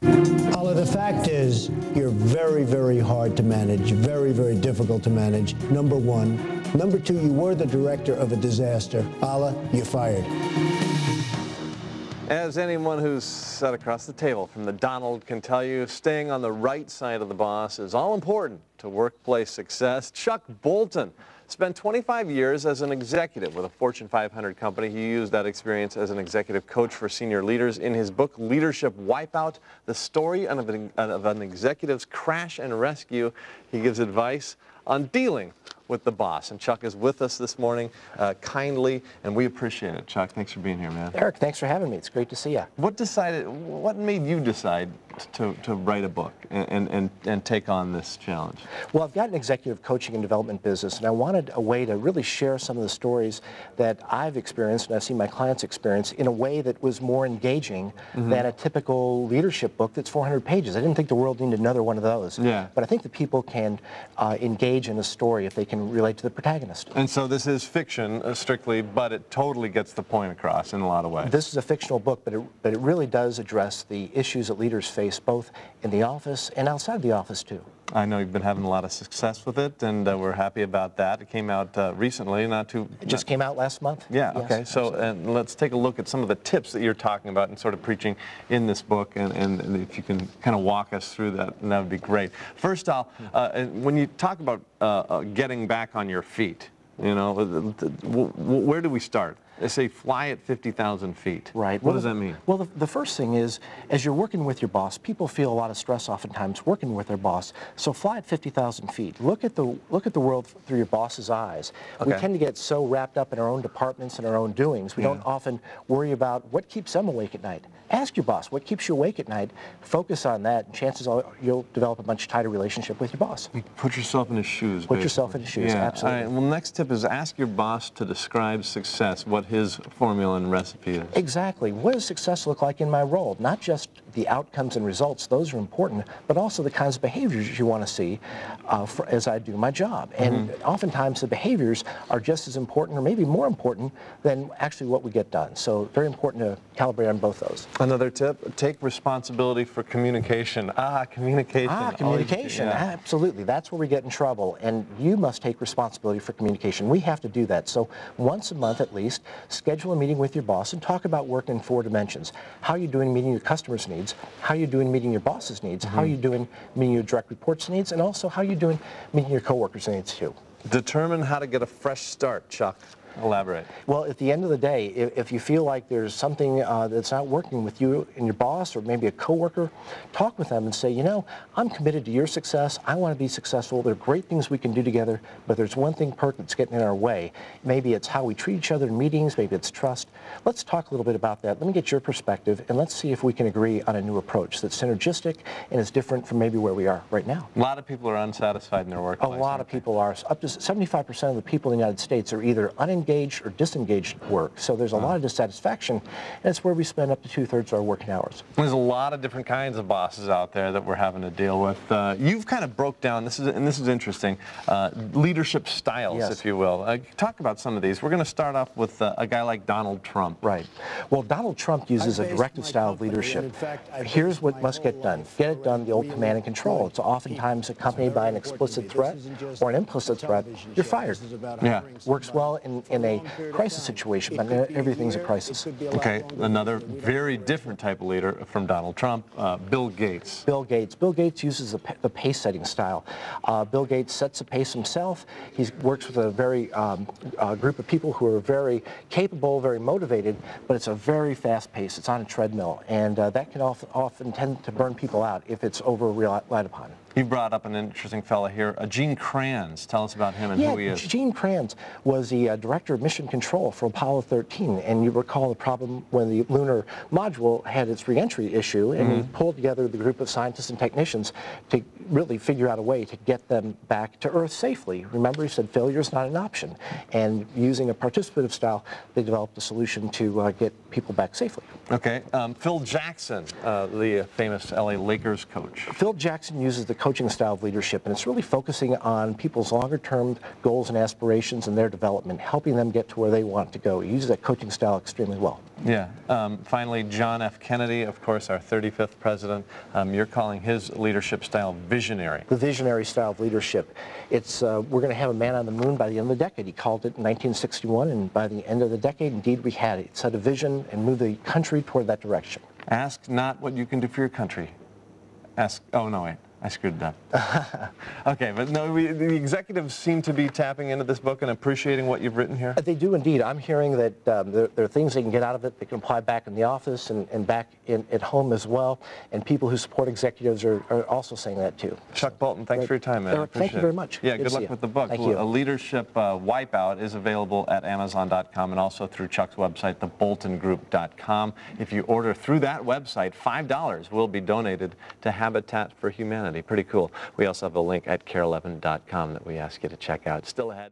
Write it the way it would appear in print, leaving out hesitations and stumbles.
Paula, the fact is, you're very, very hard to manage, very, very difficult to manage, number one. Number two, you were the director of a disaster. Paula, you're fired. As anyone who's sat across the table from the Donald can tell you, staying on the right side of the boss is all important to workplace success. Chuck Bolton spent 25 years as an executive with a Fortune 500 company. He used that experience as an executive coach for senior leaders. In his book, Leadership Wipeout, the story of an executive's crash and rescue, he gives advice on dealing with the boss. And Chuck is with us this morning kindly, and we appreciate it. Chuck, thanks for being here, man. Eric, thanks for having me. It's great to see you. What made you decide to write a book and take on this challenge? Well, I've got an executive coaching and development business, and I wanted a way to really share some of the stories that I've experienced and I've seen my clients experience in a way that was more engaging than a typical leadership book that's 400 pages. I didn't think the world needed another one of those. Yeah. But I think that people can engage in a story if they can relate to the protagonist. And so this is fiction, strictly, but it totally gets the point across in a lot of ways. This is a fictional book, but it really does address the issues that leaders face both in the office and outside the office too. I know you've been having a lot of success with it, and we're happy about that. It came out recently, It just came out last month. Yeah, yes, okay. So and let's take a look at some of the tips that you're talking about and sort of preaching in this book, and if you can kind of walk us through that, that would be great. First off, when you talk about getting back on your feet, you know, where do we start? They say fly at 50,000 feet. Right. What does that mean? Well, the first thing is, as you're working with your boss, people feel a lot of stress oftentimes working with their boss. So fly at 50,000 feet. Look at the world through your boss's eyes. Okay. We tend to get so wrapped up in our own departments and our own doings. We don't often worry about what keeps them awake at night. Ask your boss, what keeps you awake at night? Focus on that, and chances are you'll develop a much tighter relationship with your boss. Put yourself in his shoes. Put yourself in his shoes, absolutely. All right, well, next tip is ask your boss to describe success, what his formula and recipe is. Exactly. What does success look like in my role? Not just the outcomes and results, those are important, but also the kinds of behaviors you want to see as I do my job. And oftentimes the behaviors are just as important or maybe more important than actually what we get done. So very important to calibrate on both those. Another tip, take responsibility for communication. Communication. Communication, absolutely. That's where we get in trouble, and you must take responsibility for communication. We have to do that. So once a month at least, schedule a meeting with your boss and talk about work in 4 dimensions. How are you doing meeting your customers' needs? How are you doing meeting your boss's needs? How are you doing meeting your direct reports' needs? And also, how are you doing meeting your coworkers' needs too? Determine how to get a fresh start, Chuck. Elaborate. Well, at the end of the day, if you feel like there's something that's not working with you and your boss or maybe a coworker, talk with them and say, you know, I'm committed to your success. I want to be successful. There are great things we can do together, but there's one thing, Perk, that's getting in our way. Maybe it's how we treat each other in meetings. Maybe it's trust. Let's talk a little bit about that. Let me get your perspective, and let's see if we can agree on a new approach that's synergistic and is different from maybe where we are right now. A lot of people are unsatisfied in their workplace. A lot of people are. Up to 75% of the people in the United States are either unengaged or disengaged at work. So there's a lot of dissatisfaction, and it's where we spend up to 2/3 of our working hours. There's a lot of different kinds of bosses out there that we're having to deal with. You've kind of broke down, this is interesting, leadership styles, if you will. Talk about some of these. We're going to start off with a guy like Donald Trump. Right. Well, Donald Trump uses a directive style of leadership. Here's what must get done. Get it done, the old command and control. It's oftentimes accompanied by an explicit threat or an implicit threat. You're fired. Yeah. Works well in a crisis situation, but everything's a crisis. Okay, another very different type of leader from Donald Trump, Bill Gates. Bill Gates. Bill Gates uses the pace-setting style. Bill Gates sets the pace himself. He works with a very group of people who are very capable, very motivated, but it's a very fast pace. It's on a treadmill, and that can often tend to burn people out if it's over-relied upon. You brought up an interesting fellow here, Gene Kranz. Tell us about him and who he is. Gene Kranz was the director of mission control for Apollo 13, and you recall the problem when the lunar module had its re-entry issue, and he pulled together the group of scientists and technicians to really figure out a way to get them back to Earth safely. Remember, he said failure is not an option, and using a participative style, they developed a solution to get people back safely. Okay, Phil Jackson, the famous LA Lakers coach. Phil Jackson uses the coaching style of leadership, and it's really focusing on people's longer-term goals and aspirations and their development, helping them get to where they want to go. He uses that coaching style extremely well. Yeah. Finally, John F. Kennedy, of course, our 35th president. You're calling his leadership style visionary. The visionary style of leadership. It's we're going to have a man on the moon by the end of the decade. He called it in 1961, and by the end of the decade, indeed, we had it. It set a vision and moved the country toward that direction. Ask not what you can do for your country. Ask, oh no, wait. I screwed it up. Okay, but no, the executives seem to be tapping into this book and appreciating what you've written here. They do indeed. I'm hearing that there are things they can get out of it they can apply back in the office and back at home as well. And people who support executives are also saying that too. Chuck Bolton, thanks for your time, man. Thank you very much. Yeah, good luck with the book. Thank you. A Leadership Wipeout is available at Amazon.com and also through Chuck's website, theboltongroup.com. If you order through that website, $5 will be donated to Habitat for Humanity. Pretty cool. We also have a link at KARE11.com that we ask you to check out. Still ahead.